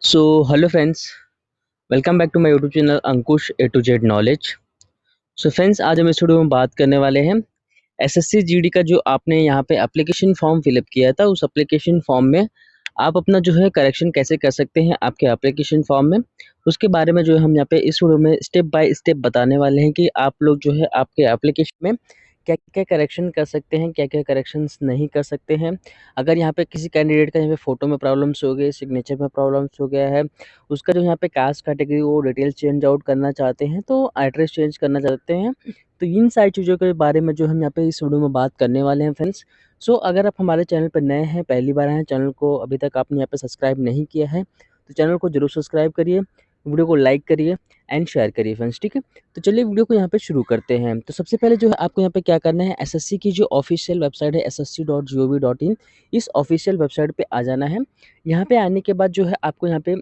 So hello friends, welcome back to my YouTube channel Ankush A to Z knowledge. So friends, आज हम इस video में बात करने वाले हैं एसएससी जीडी का जो आपने यहाँ पे एप्लीकेशन फॉर्म फिलअप किया था, उस एप्लीकेशन फॉर्म में आप अपना जो है करेक्शन कैसे कर सकते हैं आपके एप्लीकेशन फॉर्म में। उसके बारे में जो है हम यहाँ पे इस वीडियो में स्टेप बाय स्टेप बताने वाले हैं कि आप लोग जो है आपके एप्लीकेशन में क्या-क्या करेक्शन कर सकते हैं, क्या-क्या करेक्शंस नहीं कर सकते हैं। अगर यहाँ पे किसी कैंडिडेट का यहाँ पे फ़ोटो में प्रॉब्लम्स हो गई, सिग्नेचर में प्रॉब्लम्स हो गया है, उसका जो यहाँ पे कास्ट कैटेगरी वो डिटेल चेंज आउट करना चाहते हैं, तो एड्रेस चेंज करना चाहते हैं, तो इन सारी चीज़ों के बारे में जो हम यहाँ पे इस वीडियो में बात करने वाले हैं फ्रेंड्स। सो अगर आप हमारे चैनल पर नए हैं, पहली बार आए हैं, चैनल को अभी तक आपने यहाँ पे सब्सक्राइब नहीं किया है, तो चैनल को ज़रूर सब्सक्राइब करिए, वीडियो को लाइक करिए एंड शेयर करिए फ्रेंड्स, ठीक है? तो चलिए वीडियो को यहाँ पे शुरू करते हैं। तो सबसे पहले जो है आपको यहाँ पे क्या करना है, एसएससी की जो ऑफिशियल वेबसाइट है ssc.gov.in, इस ऑफिशियल वेबसाइट पे आ जाना है। यहाँ पे आने के बाद जो है आपको यहाँ पे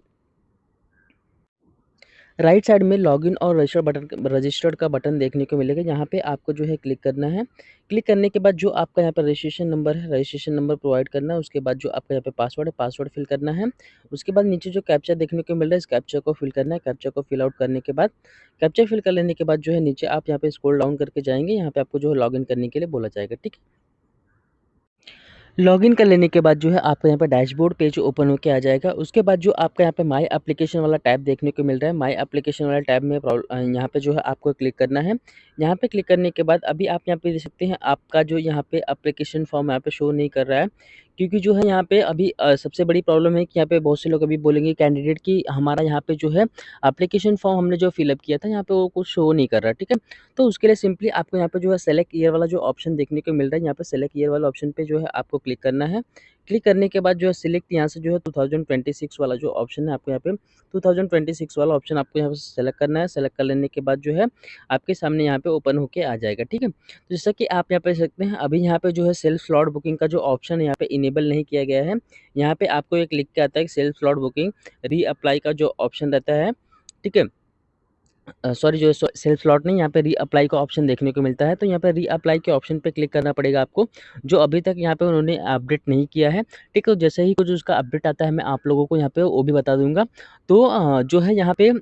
राइट साइड में लॉगिन और रजिस्टर्ड का बटन देखने को मिलेगा। यहाँ पे आपको जो है क्लिक करना है। क्लिक करने के बाद जो आपका यहाँ पे रजिस्ट्रेशन नंबर है, रजिस्ट्रेशन नंबर प्रोवाइड करना है। उसके बाद जो आपका यहाँ पे पासवर्ड है, पासवर्ड फिल करना है। उसके बाद नीचे जो कैप्चा देखने को मिल रहा है, इस कैप्चा को फिल करना है। कैप्चा को फिल आउट करने के बाद, कैप्चा फिल कर लेने के बाद जो है नीचे आप यहाँ पे स्क्रॉल डाउन करके जाएँगे। यहाँ पे आपको जो है लॉगिन करने के लिए बोला जाएगा, ठीक है? लॉगिन कर लेने के बाद जो है आपका यहाँ पे डैशबोर्ड पेज ओपन होके आ जाएगा। उसके बाद जो आपका यहाँ पे माय एप्लीकेशन वाला टैब देखने को मिल रहा है, माय एप्लीकेशन वाला टैब में यहाँ पे जो है आपको क्लिक करना है। यहाँ पे क्लिक करने के बाद अभी आप यहाँ पे देख सकते हैं आपका जो यहाँ पे एप्लीकेशन फॉर्म यहाँ पे शो नहीं कर रहा है, क्योंकि जो है यहाँ पे अभी सबसे बड़ी प्रॉब्लम है कि यहाँ पे बहुत से लोग अभी बोलेंगे कैंडिडेट कि हमारा यहाँ पे जो है एप्लीकेशन फॉर्म हमने जो फिलअप किया था यहाँ पे वो कुछ शो नहीं कर रहा है, ठीक है? तो उसके लिए सिंपली आपको यहाँ पे जो है सेलेक्ट ईयर वाला जो ऑप्शन देखने को मिल रहा है, यहाँ पे सेलेक्ट ईयर वाला ऑप्शन पे जो है आपको क्लिक करना है। क्लिक करने के बाद जो है सिलेक्ट यहाँ से जो है 2026 वाला जो ऑप्शन है, आपको यहाँ पे 2026 वाला ऑप्शन आपको यहाँ पे सेलेक्ट करना है। सेलेक्ट कर लेने के बाद जो है आपके सामने यहाँ पे ओपन होके आ जाएगा, ठीक है? तो जैसा कि आप यहाँ पे देख सकते हैं, अभी यहाँ पे जो है सेल्फ स्लॉट बुकिंग का जो ऑप्शन है यहाँ पे इनेबल नहीं किया गया है। यहाँ पे आपको एक लिख के आता है सेल्फ स्लॉट बुकिंग रीअप्लाई का जो ऑप्शन रहता है, ठीक है? सॉरी, जो सेल्फ स्लॉट नहीं, यहाँ पे रीअप्लाई का ऑप्शन देखने को मिलता है। तो यहाँ पे रीअप्लाई के ऑप्शन पे क्लिक करना पड़ेगा आपको, जो अभी तक यहाँ पे उन्होंने अपडेट नहीं किया है, ठीक है? तो जैसे ही कुछ उसका अपडेट आता है मैं आप लोगों को यहाँ पे वो भी बता दूंगा। तो जो है यहाँ पे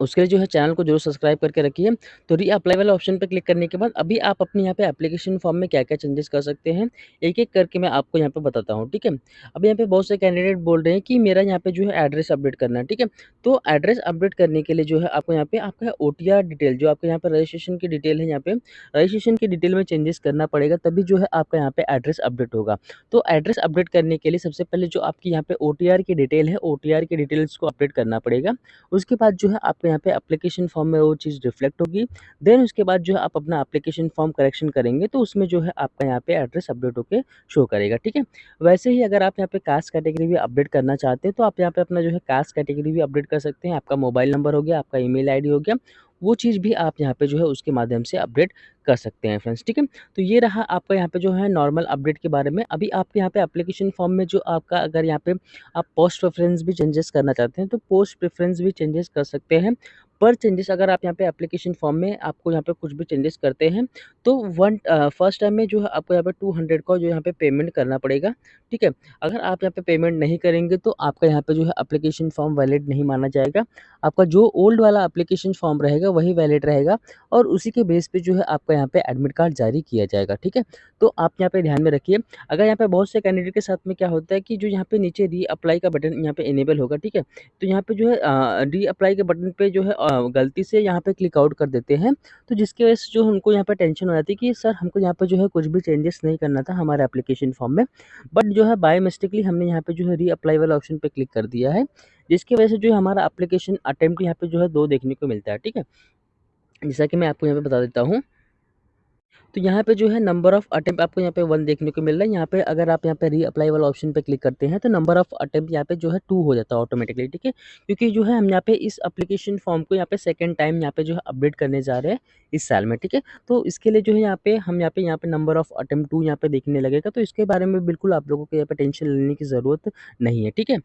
उसके लिए जो है चैनल को जरूर सब्सक्राइब करके रखिए। तो रीअप्लाई वाले ऑप्शन पे क्लिक करने के बाद अभी आप अपने यहाँ पे एप्लीकेशन फॉर्म में क्या-क्या चेंजेस कर सकते हैं, एक-एक करके मैं आपको यहाँ पे बताता हूँ, ठीक है? अब यहाँ पे बहुत से कैंडिडेट बोल रहे हैं कि मेरा यहाँ पे जो है एड्रेस अपडेट करना है, ठीक है? तो एड्रेस अपडेट करने के लिए जो है आपको यहाँ पे आपका ओटीआर डिटेल, जो आपके यहाँ पे रजिस्ट्रेशन की डिटेल है, यहाँ पे रजिस्ट्रेशन की डिटेल में चेंजेस करना पड़ेगा, तभी जो है आपका यहाँ पे एड्रेस अपडेट होगा। तो एड्रेस अपडेट करने के लिए सबसे पहले जो आपकी यहाँ पे ओटीआर की डिटेल है, ओटीआर की डिटेल्स को अपडेट करना पड़ेगा। उसके बाद जो है आपको यहाँ पे एप्लीकेशन फॉर्म में वो चीज़ रिफ्लेक्ट होगी। देन उसके बाद जो है आप अपना एप्लीकेशन फॉर्म करेक्शन करेंगे, तो उसमें जो है आपका यहाँ पे एड्रेस अपडेट होके शो करेगा, ठीक है? वैसे ही अगर आप यहाँ पे कास्ट कैटेगरी भी अपडेट करना चाहते हैं, तो आप यहाँ पे अपना जो है कास्ट कैटेगरी भी अपडेट कर सकते हैं। आपका मोबाइल नंबर हो गया, आपका ईमेल आईडी हो गया, वो चीज़ भी आप यहाँ पे जो है उसके माध्यम से अपडेट कर सकते हैं फ्रेंड्स, ठीक है? तो ये रहा आपका यहाँ पे जो है नॉर्मल अपडेट के बारे में। अभी आपके यहाँ पे एप्लीकेशन फॉर्म में जो आपका, अगर यहाँ पे आप पोस्ट प्रेफ़रेंस भी चेंजेस करना चाहते हैं, तो पोस्ट प्रेफ़रेंस भी चेंजेस कर सकते हैं। पर चेंजेस अगर आप यहाँ पे एप्लीकेशन फॉर्म में आपको यहाँ पे कुछ भी चेंजेस करते हैं, तो फर्स्ट टाइम में जो है आपको यहाँ पे 200 का जो यहाँ पे पेमेंट करना पड़ेगा, ठीक है? अगर आप यहाँ पे पेमेंट नहीं करेंगे, तो आपका यहाँ पे जो है एप्लीकेशन फॉर्म वैलिड नहीं माना जाएगा। आपका जो ओल्ड वाला एप्लीकेशन फॉर्म रहेगा वही वैलिड रहेगा, और उसी के बेस पे जो है आपका यहाँ पे एडमिट कार्ड जारी किया जाएगा, ठीक है? तो आप यहाँ पे ध्यान में रखिए। अगर यहाँ पे बहुत से कैंडिडेट के साथ में क्या होता है कि जो यहाँ पे नीचे रीअप्लाई का बटन यहाँ पे इनेबल होगा, ठीक है? तो यहाँ पे जो है रीअप्लाई के बटन पे जो है गलती से यहाँ पे क्लिक आउट कर देते हैं, तो जिसकी वजह से जो उनको यहाँ पे टेंशन हो जाती है कि सर हमको यहाँ पे जो है कुछ भी चेंजेस नहीं करना था हमारे एप्लीकेशन फॉर्म में, बट जो है बाय मिस्टेकली हमने यहाँ पे जो है रीअप्लाई वाला ऑप्शन पे क्लिक कर दिया है, जिसकी वजह से जो है हमारा एप्लीकेशन अटेम्प्ट यहाँ पे जो है 2 देखने को मिलता है, ठीक है? जैसा कि मैं आपको यहाँ पे बता देता हूँ। तो यहाँ पे जो है नंबर ऑफ अटेम्प्ट आपको यहाँ पे 1 देखने को मिल रहा है। यहाँ पे अगर आप यहाँ पे रीअप्लाई वाला ऑप्शन पे क्लिक करते हैं, तो नंबर ऑफ अटेम्प्ट यहाँ पे जो है 2 हो जाता है ऑटोमेटिकली, ठीक है? क्योंकि जो है हम यहाँ पे इस एप्लीकेशन फॉर्म को यहाँ पे सेकंड टाइम यहाँ पे जो है अपडेट करने जा रहे हैं इस साल में, ठीक है? तो इसके लिए जो है यहाँ पे नंबर ऑफ अटेम्प्ट 2 यहाँ पे दिखने लगेगा, तो इसके बारे में बिल्कुल आप लोगों को यहाँ पे टेंशन लेने की ज़रूरत नहीं है, ठीक है?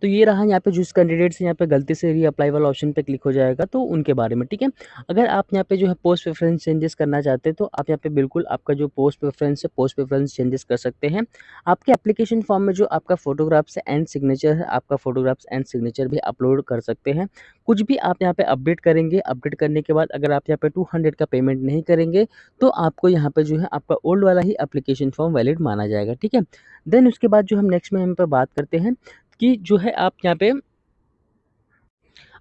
तो ये रहा यहाँ पे जिस कैंडिडेट्स यहाँ पे गलती से रीअप्लाई वाला ऑप्शन पे क्लिक हो जाएगा तो उनके बारे में, ठीक है। अगर आप यहाँ पे जो है पोस्ट प्रेफ़रेंस चेंजेस करना चाहते हैं तो आप यहाँ पे बिल्कुल आपका जो पोस्ट प्रेफ़रेंस है, पोस्ट प्रेफ़रेंस चेंजेस कर सकते हैं। आपके एप्लीकेशन फॉर्म में जो आपका फ़ोटोग्राफ्स एंड सिग्नेचर है, आपका फ़ोटोग्राफ्स एंड सिग्नेचर भी अपलोड कर सकते हैं। कुछ भी आप यहाँ पे अपडेट करेंगे, अपडेट करने के बाद अगर आप यहाँ पे 200 का पेमेंट नहीं करेंगे, तो आपको यहाँ पे जो है आपका ओल्ड वाला ही एप्लीकेशन फॉर्म वैलिड माना जाएगा, ठीक है। देन उसके बाद जो हम नेक्स्ट में यहाँ पे बात करते हैं कि जो है आप यहाँ पे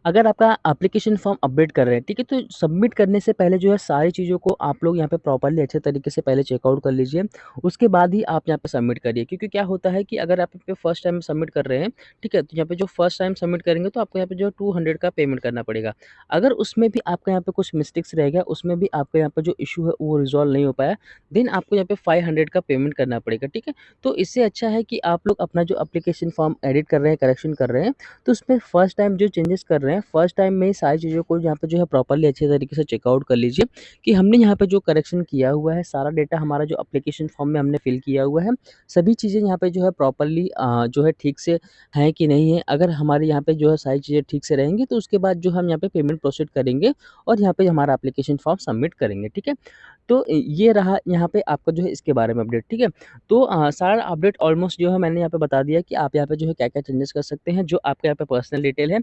अगर आपका एप्लीकेशन फॉर्म अपडेट कर रहे हैं, ठीक है, तो सबमिट करने से पहले जो है सारी चीज़ों को आप लोग यहाँ पे प्रॉपर्ली अच्छे तरीके से पहले चेकआउट कर लीजिए। उसके बाद ही आप यहाँ पे सबमिट करिए, क्योंकि क्या होता है कि अगर आप यहाँ पे फर्स्ट टाइम सबमिट कर रहे हैं, ठीक है, तो यहाँ पे जो फर्स्ट टाइम सबमिट करेंगे तो आपको यहाँ पे जो 200 का पेमेंट करना पड़ेगा। अगर उसमें भी आपका यहाँ पे कुछ मिस्टेक्स रह गया, उसमें भी आपका यहाँ पे जो इश्यू है वो रिज़ॉल्व नहीं हो पाया, देन आपको यहाँ पे 500 का पेमेंट करना पड़ेगा, ठीक है। तो इससे अच्छा है कि आप लोग अपना जो एप्लीकेशन फॉर्म एडिट कर रहे हैं, करेक्शन कर रहे हैं, तो उसमें फर्स्ट टाइम जो चेंजेस कर रहे हैं, फर्स्ट टाइम में ही सारी चीज़ों को यहाँ पे जो है प्रॉपर्ली अच्छे तरीके से चेकआउट कर लीजिए कि हमने यहाँ पे जो करेक्शन किया हुआ है, सारा डेटा हमारा जो एप्लीकेशन फॉर्म में हमने फिल किया हुआ है, सभी चीज़ें यहाँ पे जो है प्रॉपर्ली जो है ठीक से हैं कि नहीं है। अगर हमारे यहाँ पे जो है सारी चीज़ें ठीक से रहेंगी तो उसके बाद जो हम यहाँ पे पेमेंट प्रोसीड करेंगे और यहाँ पे हमारा एप्लीकेशन फॉर्म सबमिट करेंगे, ठीक है। तो ये रहा यहाँ पे आपका जो है इसके बारे में अपडेट, ठीक है। तो सारा अपडेट ऑलमोस्ट जो है मैंने यहाँ पे बता दिया कि आप यहाँ पे जो है क्या-क्या चेंजेस कर सकते हैं, जो आपके यहाँ पे पर्सनल डिटेल है।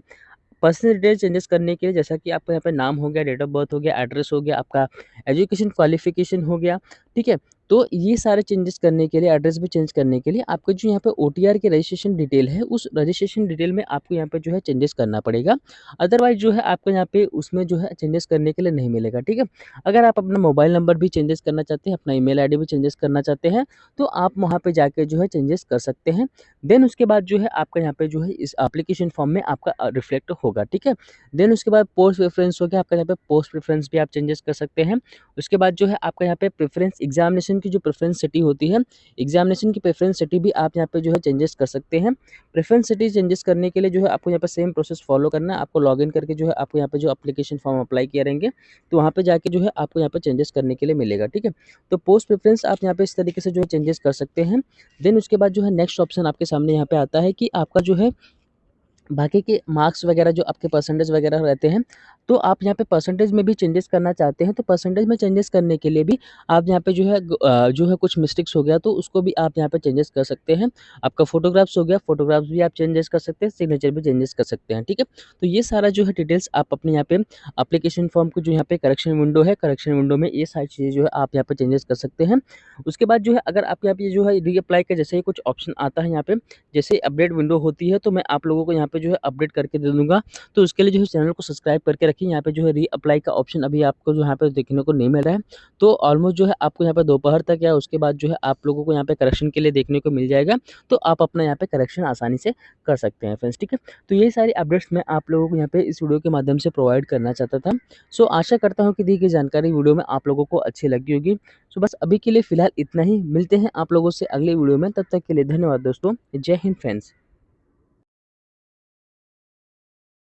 पर्सनल डिटेल चेंजेस करने के लिए जैसा कि आपका यहाँ पे नाम हो गया, डेट ऑफ बर्थ हो गया, एड्रेस हो गया, आपका एजुकेशन क्वालिफ़िकेशन हो गया, ठीक है? तो ये सारे चेंजेस करने के लिए, एड्रेस भी चेंज करने के लिए आपको जो यहाँ पे ओटीआर की रजिस्ट्रेशन डिटेल है, उस रजिस्ट्रेशन डिटेल में आपको यहाँ पे जो है चेंजेस करना पड़ेगा। अदरवाइज़ जो है आपको यहाँ पे उसमें जो है चेंजेस करने के लिए नहीं मिलेगा, ठीक है? अगर आप अपना मोबाइल नंबर भी चेंजेस करना चाहते हैं, अपना ईमेल आईडी भी चेंजेस करना चाहते हैं, तो आप वहाँ पे जाके जो है चेंजेस कर सकते हैं। देन उसके बाद जो है आपका यहाँ पे जो है इस एप्लीकेशन फॉर्म में आपका रिफ्लेक्ट होगा, ठीक है? देन उसके बाद पोस्ट प्रेफ़रेंस हो गया, आपका यहाँ पे पोस्ट प्रेफ़रेंस भी आप चेंजेस कर सकते हैं। उसके बाद जो है आपका यहाँ पे प्रेफ़रेंस एग्ज़ामिनेशन की जो प्रेफ़रेंस सिटी होती है, एग्ज़ामिनेशन की प्रेफ़रेंस सिटी भी आप यहाँ पे जो है चेंजेस कर सकते हैं। प्रेफ़रेंस सिटी चेंजेस करने के लिए जो है आपको यहाँ पे सेम प्रोसेस फ़ॉलो करना है। आपको लॉगिन करके जो है आपको यहाँ पे जो एप्लीकेशन फॉर्म अप्लाई किए रहेंगे, तो वहाँ पे जाके जो है आपको यहाँ पे चेंजेस करने के लिए मिलेगा, ठीक है? तो पोस्ट प्रेफ़रेंस आप यहाँ पे इस तरीके से जो है चेंजेस कर सकते हैं। देन उसके बाद जो है नेक्स्ट ऑप्शन आपके सामने यहाँ पे आता है कि आपका जो है बाकी के मार्क्स वगैरह जो आपके परसेंटेज वगैरह रहते हैं, तो आप यहाँ पे परसेंटेज में भी चेंजेस करना चाहते हैं, तो परसेंटेज में चेंजेस करने के लिए भी आप यहाँ पे जो है कुछ मिस्टेक्स हो गया तो उसको भी आप यहाँ पे चेंजेस कर सकते हैं। आपका फ़ोटोग्राफ्स हो गया, फ़ोटोग्राफ्स भी आप चेंजेस कर सकते हैं, सिग्नेचर भी चेंजेस कर सकते हैं, ठीक है? तो ये सारा जो है डिटेल्स आप अपने यहाँ पे एप्लीकेशन फॉर्म को जो यहाँ पे करेक्शन विंडो है, करेक्शन विंडो में ये सारी चीज़ें जो है आप यहाँ पे चेंजेस कर सकते हैं। उसके बाद जो है अगर आप यहाँ पे जो है रीअप्लाई का जैसे ही कुछ ऑप्शन आता है यहाँ पे, जैसे अपडेट विंडो होती है तो मैं आप लोगों को यहाँ पे जो है अपडेट करके दे दूँगा। तो उसके लिए जो है चैनल को सब्सक्राइब करके रखिए। यहाँ पे जो है रीअप्लाई का ऑप्शन अभी आपको जो यहाँ पे देखने को नहीं मिल रहा है। तो ऑलमोस्ट जो है आपको यहाँ पे दोपहर तक या उसके बाद जो है आप लोगों को यहाँ पे करेक्शन के लिए देखने को मिल जाएगा। तो आप अपना यहाँ पे करेक्शन आसानी से कर सकते हैं फ्रेंड्स, ठीक है। तो यही सारी अपडेट्स मैं आप लोगों को यहाँ पे इस वीडियो के माध्यम से प्रोवाइड करना चाहता था। सो आशा करता हूँ कि दी गई जानकारी वीडियो में आप लोगों को अच्छी लगी होगी। सो बस अभी के लिए फ़िलहाल इतना ही। मिलते हैं आप लोगों से अगले वीडियो में, तब तक के लिए धन्यवाद दोस्तों। जय हिंद फ्रेंड्स।